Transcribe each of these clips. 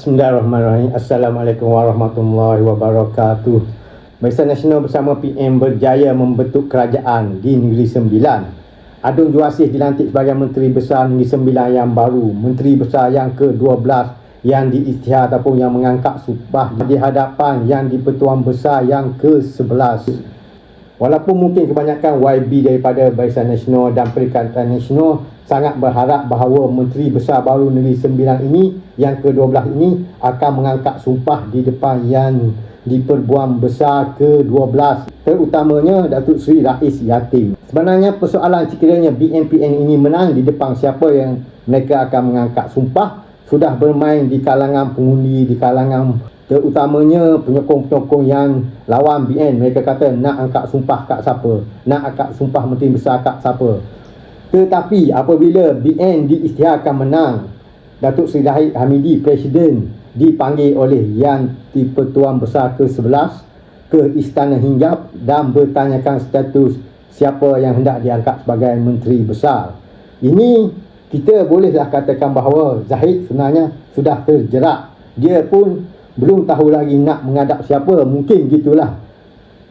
Bismillahirrahmanirrahim. Assalamualaikum warahmatullahi wabarakatuh. Barisan Nasional bersama PM berjaya membentuk kerajaan di Negeri Sembilan. Adun Juasih dilantik sebagai Menteri Besar Negeri Sembilan yang baru, Menteri Besar yang ke-12 yang diisytihar ataupun yang mengangkat sumpah di hadapan Yang di-Pertuan Besar yang ke-11. Walaupun mungkin kebanyakan YB daripada Barisan Nasional dan Perikatan Nasional sangat berharap bahawa Menteri Besar baru Negeri Sembilan ini, yang ke-12 ini, akan mengangkat sumpah di depan Yang di-Pertuan Besar ke-12, terutamanya Datuk Seri Rais Yatim. Sebenarnya persoalan sekiranya BNPN ini menang di depan siapa yang mereka akan mengangkat sumpah sudah bermain di kalangan pengundi, di kalangan terutamanya penyokong-penyokong yang lawan BN. Mereka kata nak angkat sumpah kat siapa, nak angkat sumpah Menteri Besar kat siapa. Tetapi apabila BN diisytiharkan menang, Datuk Seri Zahid Hamidi, Presiden, dipanggil oleh Yang di-Pertuan Besar ke-11 ke Istana Hinggap dan bertanyakan status siapa yang hendak diangkat sebagai Menteri Besar. Ini kita bolehlah katakan bahawa Zahid sebenarnya sudah terjerat. Dia pun belum tahu lagi nak menghadap siapa, mungkin gitulah.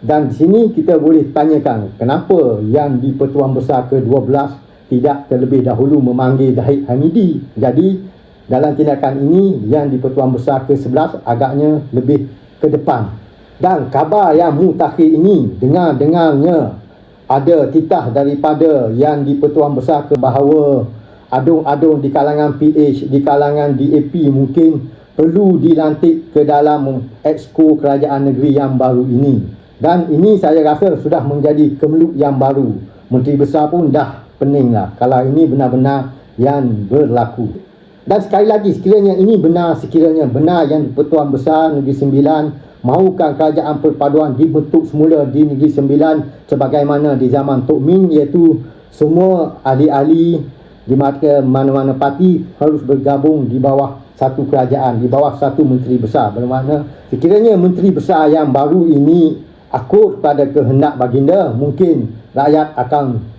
Dan di sini kita boleh tanyakan kenapa Yang di-Pertuan Besar ke-12 tidak terlebih dahulu memanggil Zahid Hamidi. Jadi dalam tindakan ini Yang di-Pertuan Besar ke-11 agaknya lebih ke depan. Dan kabar yang mutakhir ini, dengar-dengarnya ada titah daripada Yang di-Pertuan Besar ke bahawa adung-adung di kalangan PH, di kalangan DAP mungkin perlu dilantik ke dalam exco kerajaan negeri yang baru ini. Dan ini saya rasa sudah menjadi kemeluk yang baru. Menteri Besar pun dah pening lah kalau ini benar-benar yang berlaku. Dan sekali lagi, sekiranya ini benar, sekiranya benar Yang di-Pertuan Besar Negeri Sembilan mahukan kerajaan perpaduan dibentuk semula di Negeri Sembilan sebagaimana di zaman Tok Min, iaitu semua ahli-ahli di mana-mana parti harus bergabung di bawah satu kerajaan, di bawah satu Menteri Besar. Bermakna sekiranya Menteri Besar yang baru ini akur pada kehendak baginda, mungkin rakyat akan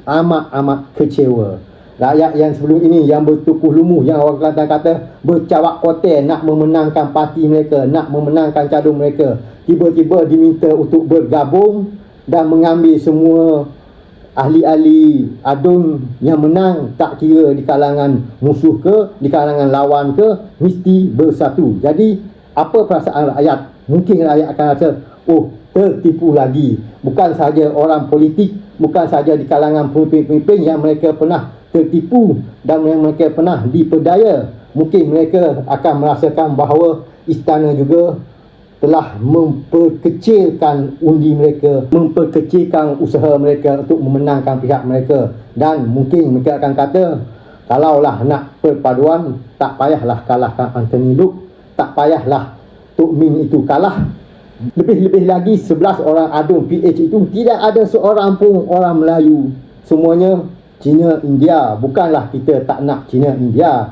amat kecewa. Rakyat yang sebelum ini yang bertukuh lumuh, yang orang Kelantan kata bercawak kotel nak memenangkan parti mereka, nak memenangkan cadung mereka, tiba-tiba diminta untuk bergabung dan mengambil semua ahli-ahli adun yang menang, tak kira di kalangan musuh ke, di kalangan lawan ke, mesti bersatu. Jadi apa perasaan rakyat? Mungkin rakyat akan rasa, oh, tertipu lagi. Bukan sahaja orang politik, bukan sahaja di kalangan pemimpin-pemimpin yang mereka pernah tertipu dan yang mereka pernah diperdaya. Mungkin mereka akan merasakan bahawa istana juga telah memperkecilkan undi mereka, memperkecilkan usaha mereka untuk memenangkan pihak mereka. Dan mungkin mereka akan kata, kalaulah nak perpaduan, tak payahlah kalahkan Anthony Loke, tak payahlah Tok Min itu kalah. Lebih-lebih lagi 11 orang adun PH itu tidak ada seorang pun orang Melayu. Semuanya Cina India. Bukanlah kita tak nak Cina India.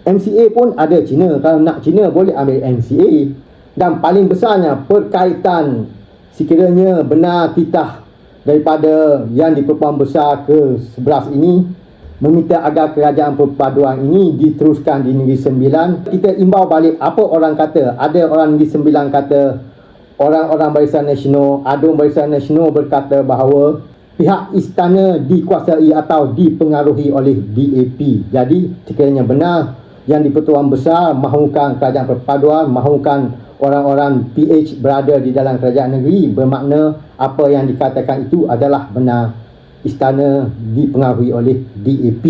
MCA pun ada Cina. Kalau nak Cina boleh ambil MCA. Dan paling besarnya perkaitan sekiranya benar titah daripada Yang di-Pertuan Besar ke-11 ini meminta agar kerajaan perpaduan ini diteruskan di Negeri Sembilan. Kita imbau balik apa orang kata. Ada orang Negeri Sembilan kata, orang-orang Barisan Nasional, adun Barisan Nasional berkata bahawa pihak istana dikuasai atau dipengaruhi oleh DAP. Jadi sekiranya benar Yang di-Pertuan Besar mahukan kerajaan perpaduan, mahukan orang-orang PH berada di dalam kerajaan negeri, bermakna apa yang dikatakan itu adalah benar. Istana dipengaruhi oleh DAP.